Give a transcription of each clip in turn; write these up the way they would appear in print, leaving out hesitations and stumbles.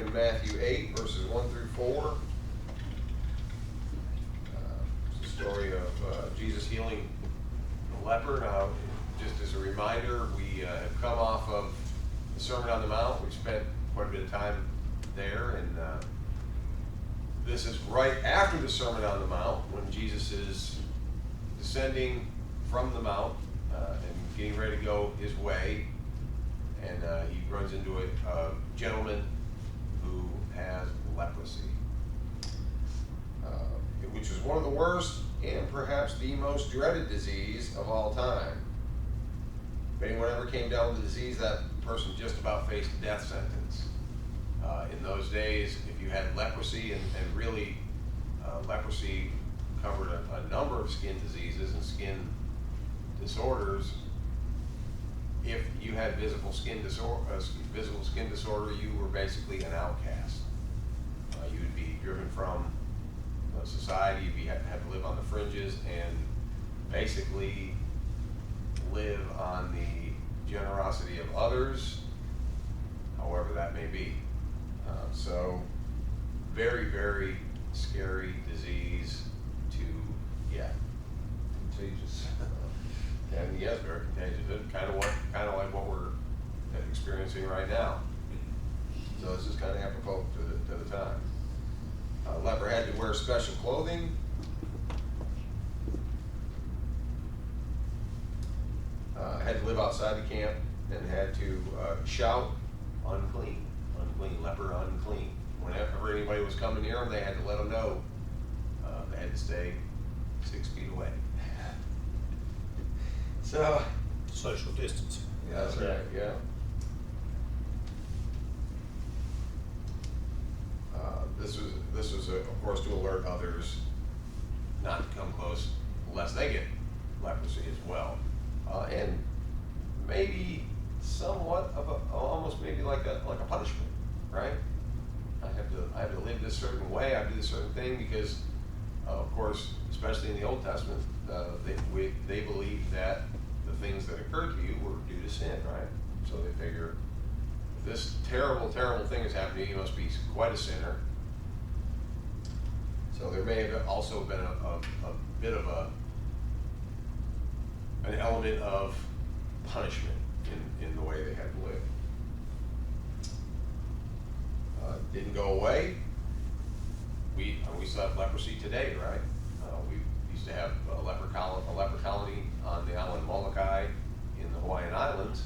in Matthew 8, verses 1 through 4. It's the story of Jesus healing the leper. Now, just as a reminder, we have come off of the Sermon on the Mount. We've spent quite a bit of time there, and this is right after the Sermon on the Mount, when Jesus is descending from the Mount and getting ready to go his way, and he runs into a gentleman who has leprosy, which is one of the worst and perhaps the most dreaded disease of all time. If anyone ever came down with the disease, that person just about faced a death sentence. In those days, if you had leprosy, and really leprosy covered a number of skin diseases and skin disorders. If you had visible skin disorder, you were basically an outcast. You would be driven from society. You'd have to live on the fringes and basically live on the generosity of others, however that may be. So very, very scary disease to get. Contagious. And yes, very contagious. It's kind of like what we're experiencing right now. So this is kind of apropos to the time. Leper had to wear special clothing. Had to live outside the camp and had to shout, "Unclean, unclean, leper, unclean." Whenever anybody was coming near them, they had to let them know they had to stay 6 feet away. So, social distancing. Yeah, that's right. Yeah. This was of course to alert others not to come close, lest they get leprosy as well, and maybe somewhat of almost maybe like a punishment, right? I have to live this certain way. I do this certain thing because, of course, especially in the Old Testament, they believed that the things that occurred to you were due to sin, right? So they figure, if this terrible, terrible thing has happened to you, you must be quite a sinner. So there may have also been a bit of an element of punishment in the way they had to live. Didn't go away. We still have leprosy today, right? We used to have a leper colony on the island of Molokai in the Hawaiian Islands.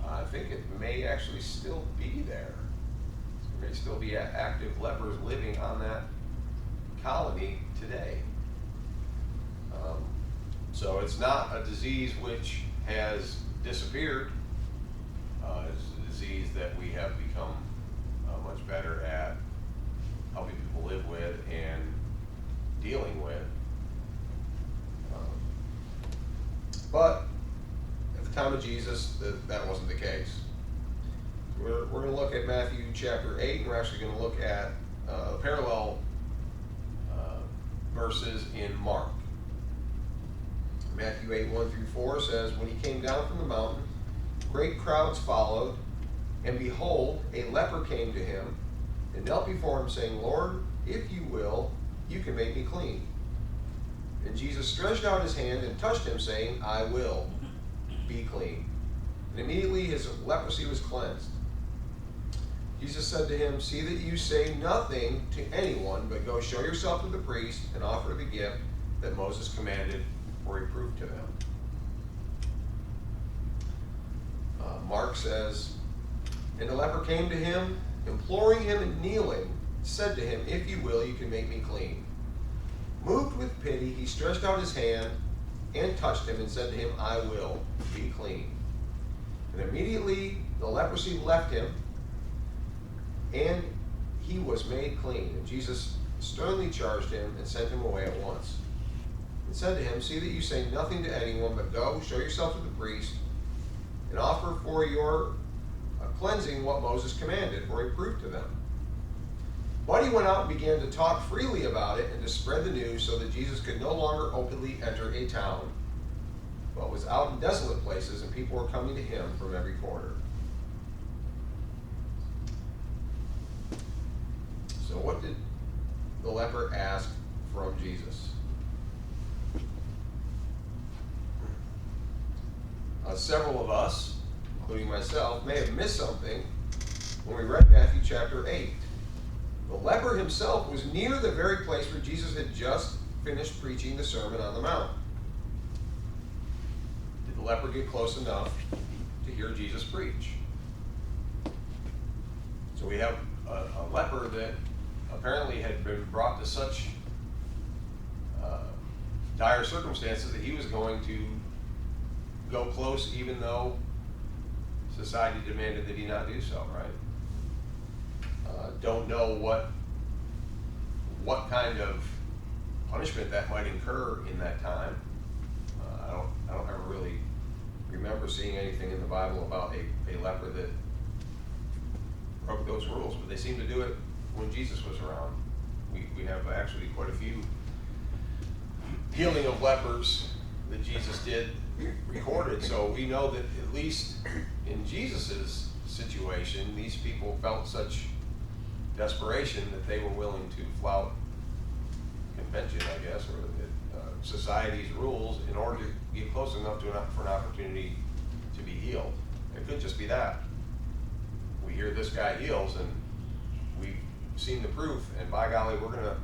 I think it may actually still be there. There may still be active lepers living on that colony today. So it's not a disease which has disappeared. It's a disease that we have become much better at helping people live with and dealing with. But at the time of Jesus, that wasn't the case. We're going to look at Matthew chapter 8, and we're actually going to look at parallel verses in Mark. Matthew 8, 1 through 4 says, "When he came down from the mountain, great crowds followed, and behold, a leper came to him and knelt before him, saying, 'Lord, if you will, you can make me clean.' And Jesus stretched out his hand and touched him, saying, 'I will, be clean.' And immediately his leprosy was cleansed. Jesus said to him, 'See that you say nothing to anyone, but go show yourself to the priest and offer the gift that Moses commanded for a proof to them.'" Mark says, "And the leper came to him, imploring him and kneeling, said to him, 'If you will, you can make me clean.' Moved with pity, he stretched out his hand and touched him and said to him, 'I will, be clean.' And immediately the leprosy left him, and he was made clean. And Jesus sternly charged him and sent him away at once. And said to him, 'See that you say nothing to anyone, but go, show yourself to the priest, and offer for your cleansing what Moses commanded for a proof to them.' But he went out and began to talk freely about it and to spread the news, so that Jesus could no longer openly enter a town, but was out in desolate places, and people were coming to him from every quarter." So what did the leper ask from Jesus? Several of us, including myself, may have missed something when we read Matthew chapter 8. The leper himself was near the very place where Jesus had just finished preaching the Sermon on the Mount. Did the leper get close enough to hear Jesus preach? So we have a leper that apparently had been brought to such dire circumstances that he was going to go close even though society demanded that he not do so, right? Don't know what kind of punishment that might incur in that time. I don't ever really remember seeing anything in the Bible about a leper that broke those rules, but they seem to do it when Jesus was around. We have actually quite a few healing of lepers that Jesus did recorded, so we know that at least in Jesus's situation, these people felt such desperation that they were willing to flout convention, I guess, or society's rules in order to get close enough for an opportunity to be healed. It could just be that. We hear this guy heals and we've seen the proof, and by golly, we're going to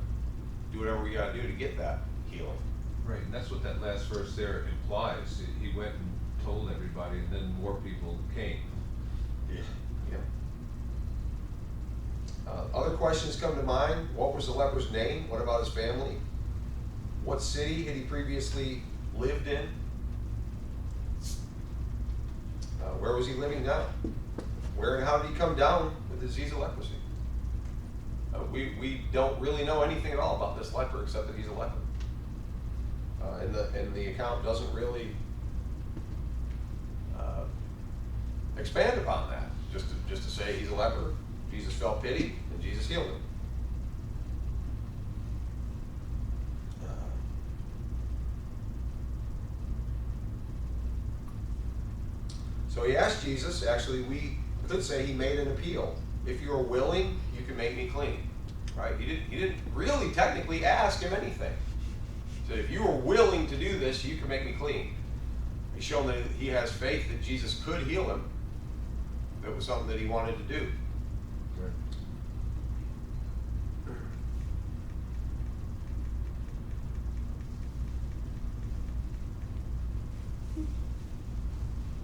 do whatever we got to do to get that healing. Right, and that's what that last verse there implies. He went and told everybody, and then more people came. Yeah. Other questions come to mind. What was the leper's name? What about his family? What city had he previously lived in? Where was he living now? Where and how did he come down with the disease of leprosy? We don't really know anything at all about this leper except that he's a leper. And the account doesn't really expand upon that. Just to say he's a leper, Jesus felt pity, and Jesus healed him. So he asked Jesus, actually we could say he made an appeal. If you are willing, you can make me clean. Right? He didn't really technically ask him anything. He said, if you are willing to do this, you can make me clean. He's shown that he has faith that Jesus could heal him. If it was something that he wanted to do. Right.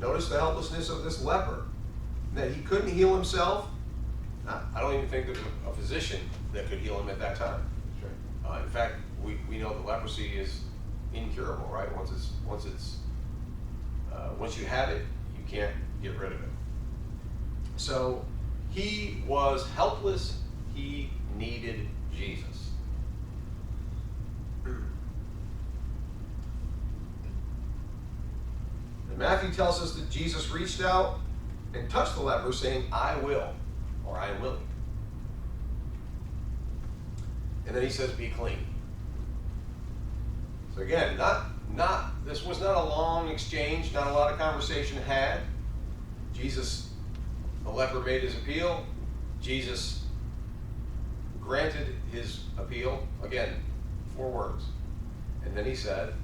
Notice the helplessness of this leper, that he couldn't heal himself. I don't even think there was a physician that could heal him at that time. That's right. In fact, we know that leprosy is incurable, right? Once you have it, you can't get rid of it. So he was helpless. He needed Jesus. And Matthew tells us that Jesus reached out and touched the leper, saying, I will, or I am willing. And then he says, be clean. So again, this was not a long exchange, not a lot of conversation had. The leper made his appeal. Jesus granted his appeal. Again, 4 words. And then he said,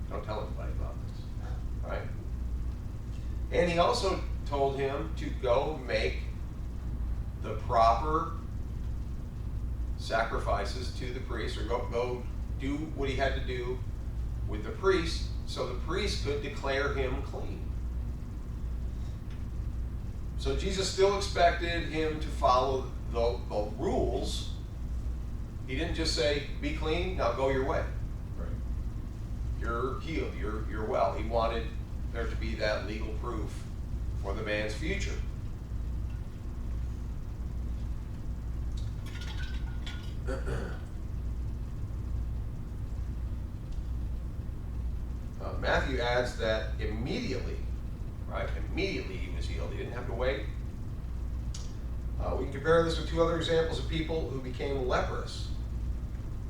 don't tell anybody about this. Right? And he also told him to go make the proper sacrifices to the priest, or go do what he had to do with the priest so the priest could declare him clean. So Jesus still expected him to follow the rules. He didn't just say, be clean, now go your way. Right. You're healed, you're well. He wanted there to be that legal proof for the man's future. Matthew adds that immediately he was healed. He didn't have to wait. We can compare this with 2 other examples of people who became leprous.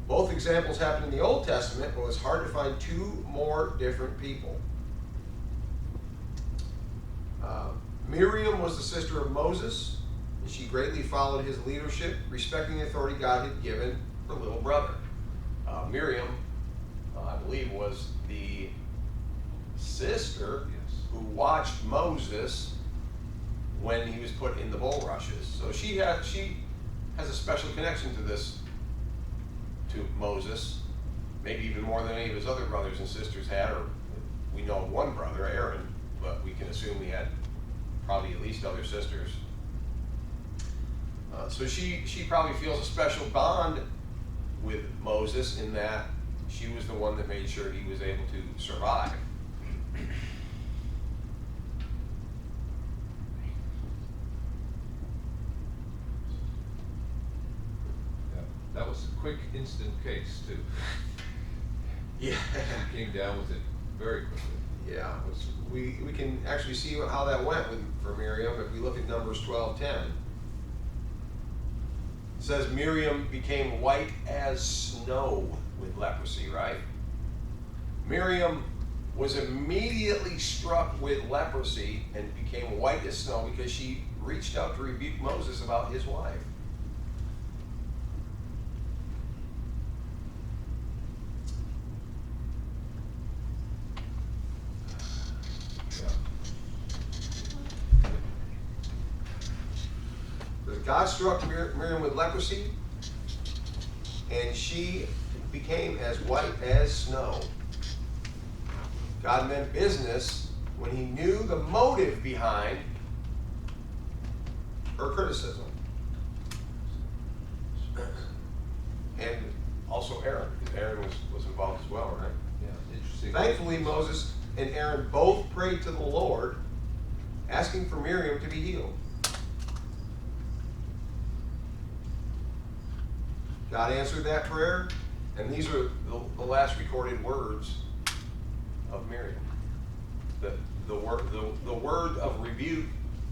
Both examples happened in the Old Testament, but it was hard to find 2 more different people. Miriam was the sister of Moses, and she greatly followed his leadership, respecting the authority God had given her little brother. Miriam, I believe, was the sister who watched Moses when he was put in the bulrushes. So she has a special connection to Moses, maybe even more than any of his other brothers and sisters had, or we know of one brother, Aaron, but we can assume he had probably at least other sisters. So she probably feels a special bond with Moses in that she was the one that made sure he was able to survive. Yeah, that was a quick, instant case too. Yeah. She came down with it very quickly. Yeah, we can actually see how that went for Miriam if we look at Numbers 12:10. It says Miriam became white as snow with leprosy, right? Miriam was immediately struck with leprosy and became white as snow because she reached out to rebuke Moses about his wife. God struck Miriam with leprosy, and she became as white as snow. God meant business when he knew the motive behind her criticism. And also Aaron, because Aaron was involved as well, right? Yeah, interesting. Thankfully, Moses and Aaron both prayed to the Lord, asking for Miriam to be healed. God answered that prayer, and these are the last recorded words of Miriam. The word of rebuke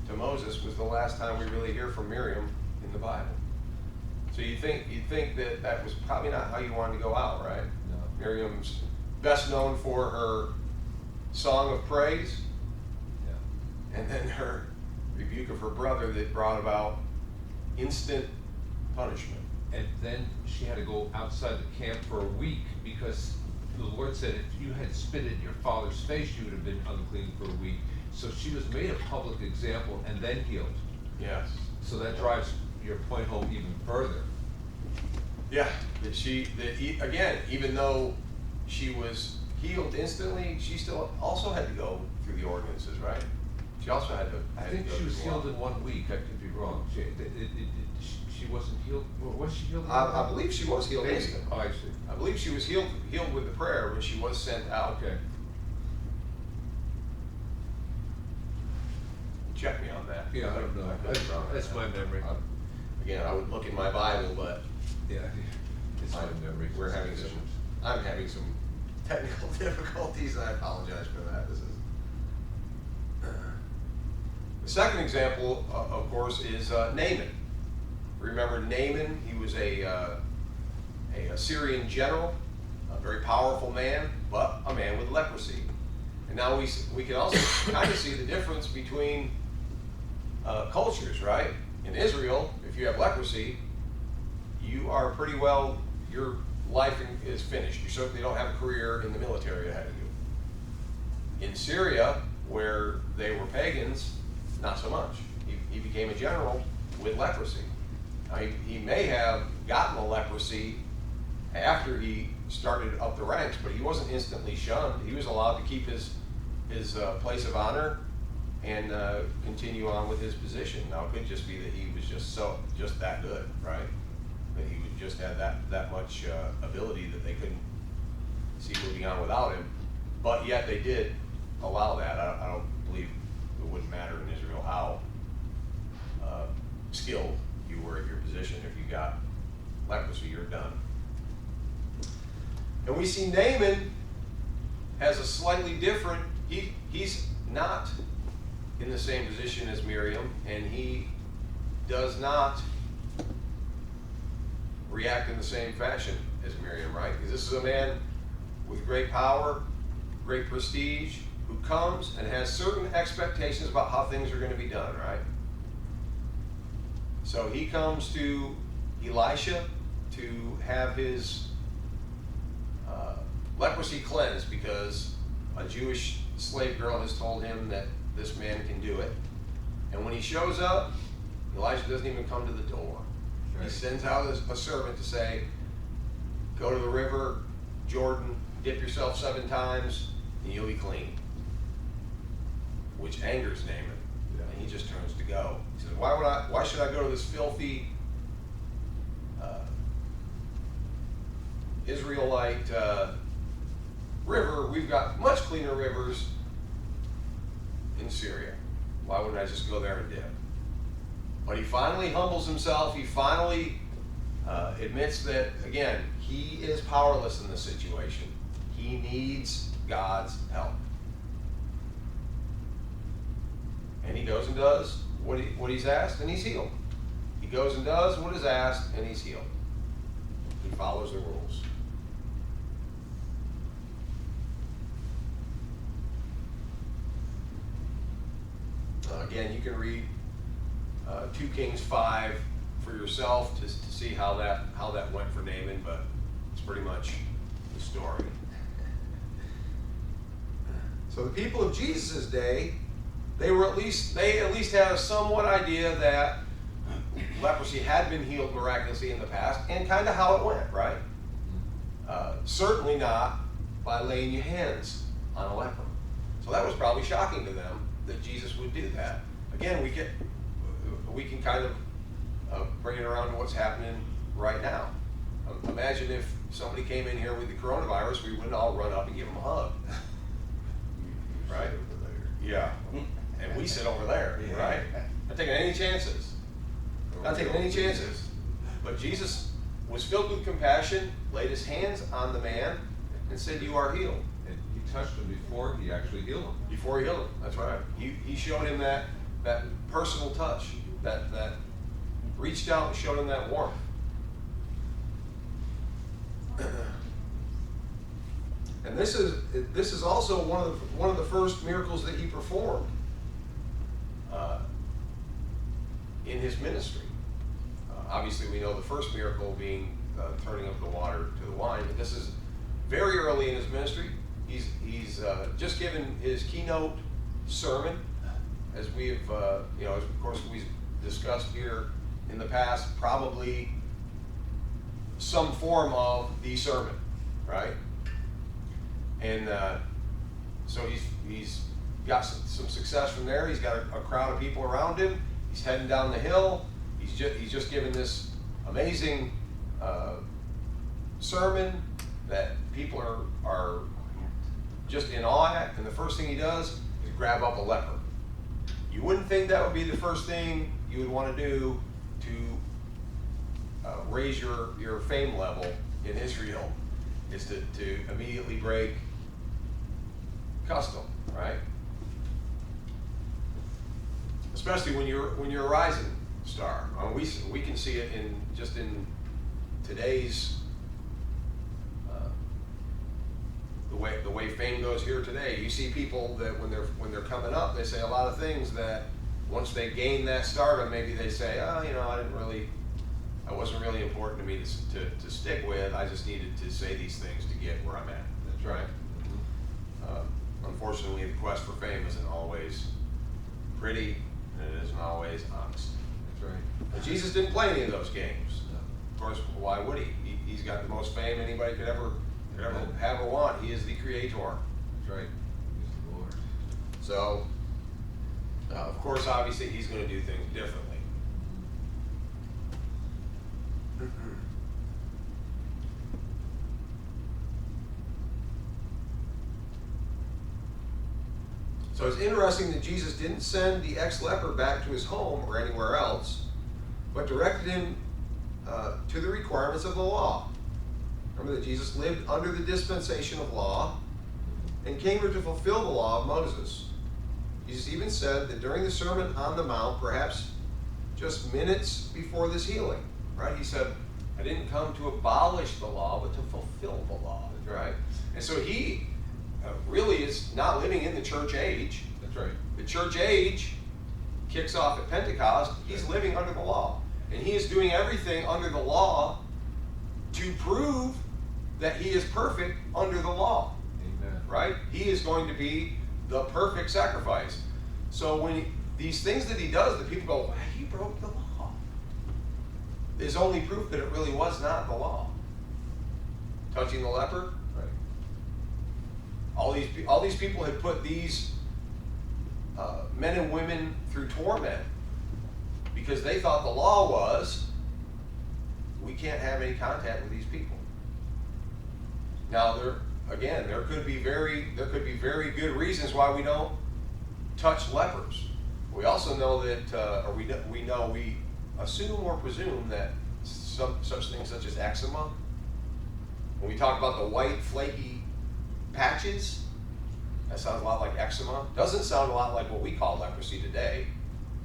to Moses was the last time we really hear from Miriam in the Bible. So you'd think that was probably not how you wanted to go out, right? No. Miriam's best known for her song of praise, Yeah. and then her rebuke of her brother that brought about instant punishment. And then she had to go outside the camp for a week because the Lord said if you had spit in your father's face, you would have been unclean for a week. So she was made a public example and then healed. Yes. So that drives your point home even further. Yeah, again, even though she was healed instantly, she still also had to go through the ordinances, right? She also had to. I think she was healed in 1 week. I could be wrong. She wasn't healed. Was she healed? I believe she was healed Maybe. instantly. Oh, I see. I believe she was healed with the prayer when she was sent out. Okay. Check me on that. Yeah, I don't know. That's my memory. Again, I would look in my Bible, but Yeah, it's my memory. I'm having some technical difficulties. I apologize for that. This is the second example, of course, is Naaman. Remember Naaman? He was a Syrian general, a very powerful man, but a man with leprosy. And now we can also kind of see the difference between cultures, right? In Israel, if you have leprosy, you are pretty well, your life is finished. You certainly don't have a career in the military ahead of you. In Syria, where they were pagans, not so much. He became a general with leprosy. Now, he may have gotten the leprosy after he started up the ranks, but he wasn't instantly shunned. He was allowed to keep his place of honor and continue on with his position. Now, it could just be that he was just that good, right? That he would just have that much ability that they couldn't see moving on without him. But yet they did allow that. I don't believe it wouldn't matter in Israel how skilled you were at your position. If you got leprosy, you're done. And we see Naaman has a slightly different, he's not in the same position as Miriam, and he does not react in the same fashion as Miriam, right? Because this is a man with great power, great prestige, who comes and has certain expectations about how things are going to be done, right? So he comes to Elisha to have his leprosy cleansed because a Jewish slave girl has told him that this man can do it. And when he shows up, Elisha doesn't even come to the door. Right. He sends out a servant to say, go to the river Jordan, dip yourself 7 times, and you'll be clean. Which angers Naaman. Yeah. And he just turns to go. He says, why should I go to this filthy Israelite river? We've got much cleaner rivers in Syria. Why wouldn't I just go there and dip? But he finally humbles himself. He finally admits that, again, he is powerless in this situation. He needs God's help. And he goes and does what he's asked, and he's healed. He goes and does what is asked, and he's healed. He follows the rules. Again, you can read 2 Kings 5 for yourself to see how that went for Naaman, but it's pretty much the story. So the people of Jesus' day, they at least had a somewhat idea that leprosy had been healed miraculously in the past, and kind of how it went, right? Certainly not by laying your hands on a leper. So that was probably shocking to them that Jesus would do that. Again, we can kind of bring it around to what's happening right now. Imagine if somebody came in here with the coronavirus, we wouldn't all run up and give them a hug. Right? Yeah. And we sit over there, right? Not taking any chances. Not taking any chances. But Jesus was filled with compassion, laid his hands on the man, and said, you are healed. And he touched him before he actually healed him. Before he healed him, that's right. He showed him that personal touch, that reached out and showed him that warmth. And this is also one of the first miracles that he performed in his ministry. Obviously, we know the first miracle being turning of the water to the wine, but this is very early in his ministry. He's just given his keynote sermon, as we've of course we've discussed here in the past, probably some form of the sermon, right? And so he's got some success from there. He's got a crowd of people around him. He's heading down the hill. He's just given this amazing sermon that people are just in awe at. And the first thing he does is grab up a leper. You wouldn't think that would be the first thing you would want to do to raise your fame level in Israel, is to immediately break custom, right? Especially when you're a rising star. We can see it in today's the way fame goes here today. You see people that when they're coming up, they say a lot of things that once they gain that stardom, maybe they say, that wasn't really important to me to stick with. I just needed to say these things to get where I'm at. That's right. Unfortunately, the quest for fame isn't always pretty, and it isn't always honest. That's right. But Jesus didn't play any of those games. Of course, why would he? He's got the most fame anybody could ever have or want. He is the creator. That's right. He's the Lord. So, of course, obviously, he's going to do things differently. So it's interesting that Jesus didn't send the ex-leper back to his home or anywhere else, but directed him to the requirements of the law. Remember that Jesus lived under the dispensation of law and came here to fulfill the law of Moses. Jesus even said that during the Sermon on the Mount, perhaps just minutes before this healing, right? He said, I didn't come to abolish the law, but to fulfill the law, right? And so he really is not living in the church age. That's right. The church age kicks off at Pentecost. He's living under the law. And he is doing everything under the law to prove that he is perfect under the law. Amen. Right? He is going to be the perfect sacrifice. So these things that he does, that people go, well, he broke the law, is only proof that it really was not the law. Touching the leper, Right. all these people had put these men and women through torment because they thought the law was, we can't have any contact with these people. Now there could be very good reasons why we don't touch lepers. We also know that, we assume or presume that such things such as eczema, when we talk about the white flaky patches, that sounds a lot like eczema. Doesn't sound a lot like what we call leprosy today,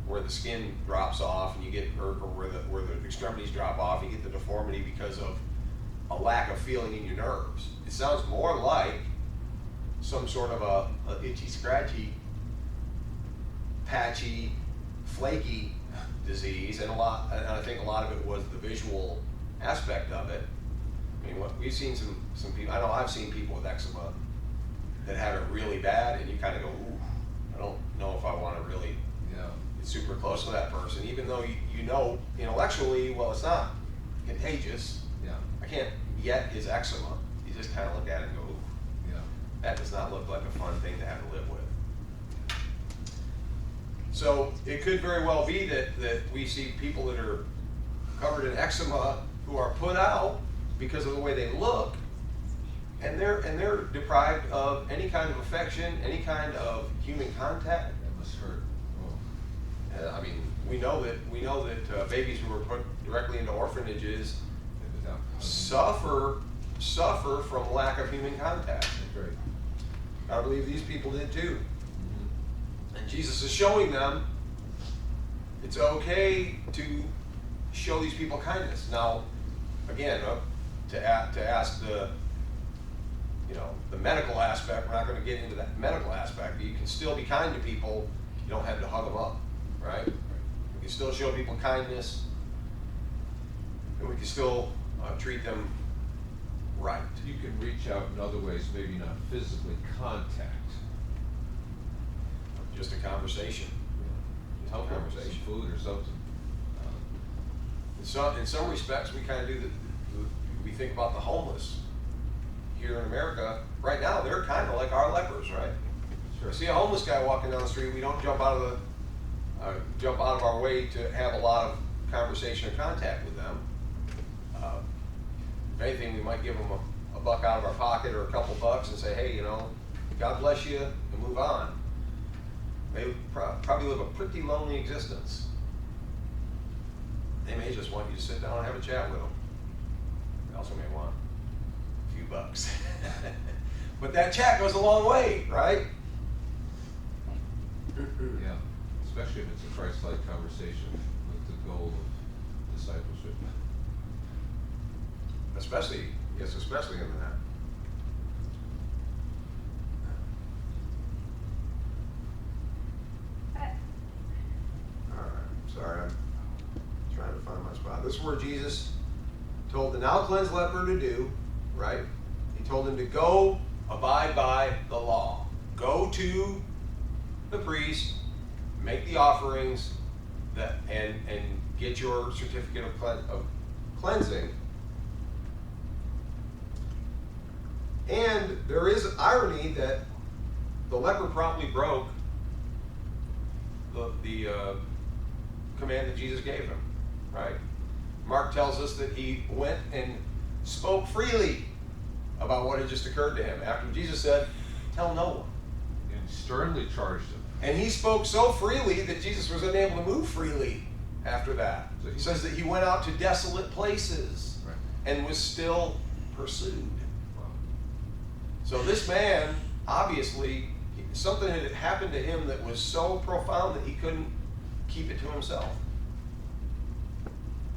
where the skin drops off and you get, or where the extremities drop off, you get the deformity because of a lack of feeling in your nerves. It sounds more like some sort of a itchy, scratchy, patchy, flaky disease, and I think a lot of it was the visual aspect of it. I mean, we've seen some people. I know I've seen people with eczema that have it really bad, and you kind of go, ooh, I don't know if I want to really get super close to that person, even though you know intellectually, well, it's not contagious. Yeah. I can't get his eczema. You just kind of look at it and go, ooh, that does not look like a fun thing to have to live with. So it could very well be that we see people that are covered in eczema who are put out because of the way they look, and they're deprived of any kind of affection, any kind of human contact. That must hurt. Oh. I mean, we know that babies who are put directly into orphanages suffer from lack of human contact. That's right. I believe these people did too. Mm-hmm. And Jesus is showing them it's okay to show these people kindness. Now, again, to ask the medical aspect, we're not going to get into that medical aspect, but you can still be kind to people. You don't have to hug them up, right? You can still show people kindness, and we can still treat them right. You can reach out in other ways, maybe not physically contact. Just a conversation. Just Help some conversation. food or something. In some respects, we kind of do we think about the homeless here in America. Right now, they're kind of like our lepers, right? Sure. We see a homeless guy walking down the street, we don't jump out of our way to have a lot of conversation or contact with them. If anything, we might give them a buck out of our pocket or a couple bucks and say, hey, God bless you, and move on. They probably live a pretty lonely existence. They may just want you to sit down and have a chat with them. They also may want a few bucks. But that chat goes a long way, right? Yeah, especially if it's a Christ-like conversation with the goal of discipleship. Especially in that. Sorry, I'm trying to find my spot. This is where Jesus told the now cleansed leper to do, right? He told him to go abide by the law. Go to the priest, make the offerings, and get your certificate of cleansing. And there is irony that the leper promptly broke the command that Jesus gave him, right? Mark tells us that he went and spoke freely about what had just occurred to him after Jesus said, tell no one. And sternly charged him. And he spoke so freely that Jesus was unable to move freely after that. So he says that he went out to desolate places, right, and was still pursued. Wow. So this man, obviously, something had happened to him that was so profound that he couldn't keep it to himself.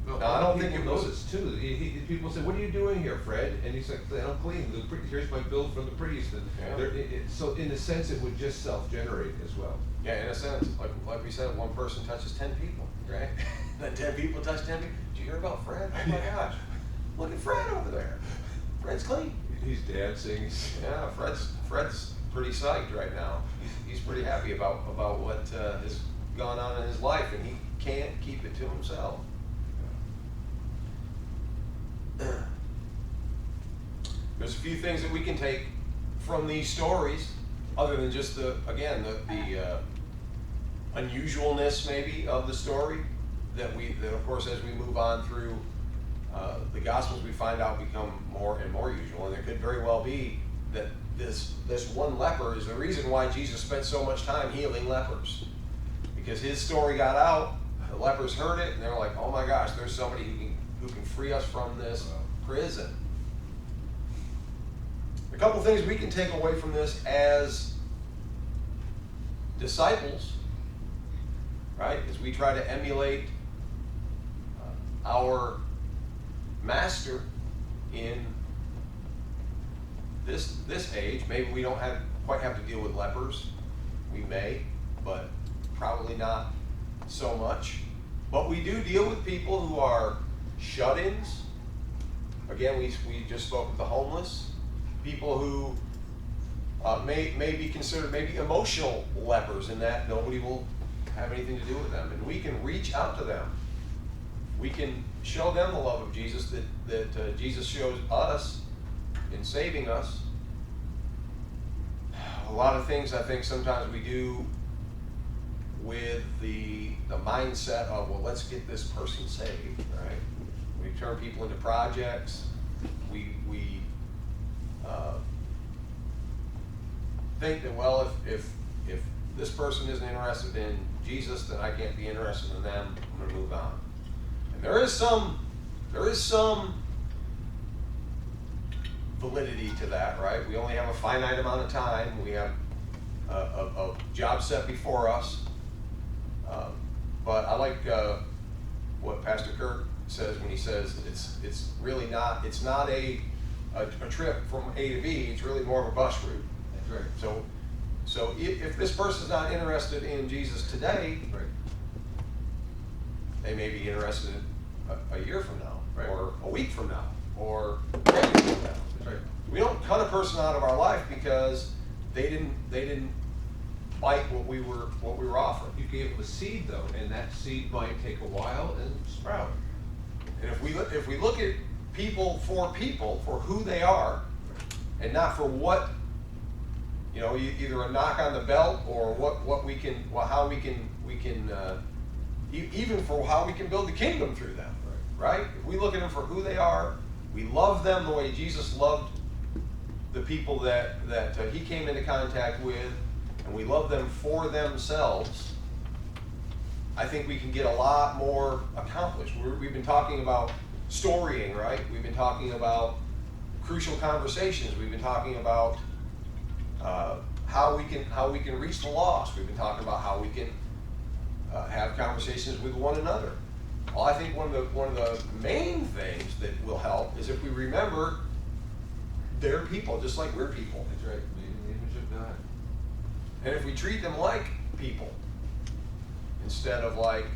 Well, Now, I don't think it was. noticed too. People say, "What are you doing here, Fred?" And he's like, "I'm clean. Here's my bill from the priest." And Yeah. so, in a sense, it would just self-generate as well. Yeah, in a sense, like we said, one person touches 10 people, right? Then 10 people touch 10 people. Did you hear about Fred? Oh my gosh. Look at Fred over there. Fred's clean. He's dancing. Yeah, Fred's pretty psyched right now. He's pretty happy about what has gone on in his life, and he can't keep it to himself. There's a few things that we can take from these stories, other than just the unusualness maybe of the story, that of course as we move on through the Gospels we find out become more and more usual, and there could very well be that this one leper is the reason why Jesus spent so much time healing lepers, because his story got out, the lepers heard it, and they're like, oh my gosh, there's somebody who can free us from this prison. A couple things we can take away from this as disciples, right? As we try to emulate our master in this age. Maybe we don't quite have to deal with lepers. We may, but probably not so much. But we do deal with people who are shut-ins. Again, we just spoke of the homeless. People who may be considered maybe emotional lepers, in that nobody will have anything to do with them. And we can reach out to them. We can show them the love of Jesus that Jesus shows us in saving us. A lot of things I think sometimes we do with the mindset of, well, let's get this person saved, right? We turn people into projects. We think that, well, if this person isn't interested in Jesus, then I can't be interested in them. I'm going to move on. And there is some validity to that, right? We only have a finite amount of time. We have a job set before us. But I like what Pastor Kurt says when he says it's really not, it's not a trip from A to B. It's really more of a bus route. That's right. So if this person's not interested in Jesus today, Right. they may be interested a year from now, Right. or a week from now, or 10 years from now. That's right. We don't cut a person out of our life because they didn't bite what we were offering. You gave them a seed though, and that seed might take a while and sprout. And if we look at people for who they are, and not for what, either a knock on the belt or how we can even for how we can build the kingdom through them, right? If we look at them for who they are, we love them the way Jesus loved the people that he came into contact with, and we love them for themselves, I think we can get a lot more accomplished. We've been talking about storying, right? We've been talking about crucial conversations. We've been talking about how we can reach the lost. We've been talking about how we can have conversations with one another. Well, I think one of the main things that will help is if we remember they're people just like we're people. That's right. Made in the image of God. And if we treat them like people, instead of like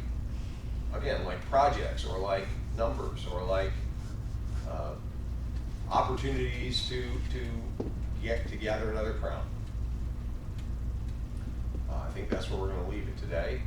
projects, or like numbers, or like opportunities to gather another crowd. I think that's where we're going to leave it today.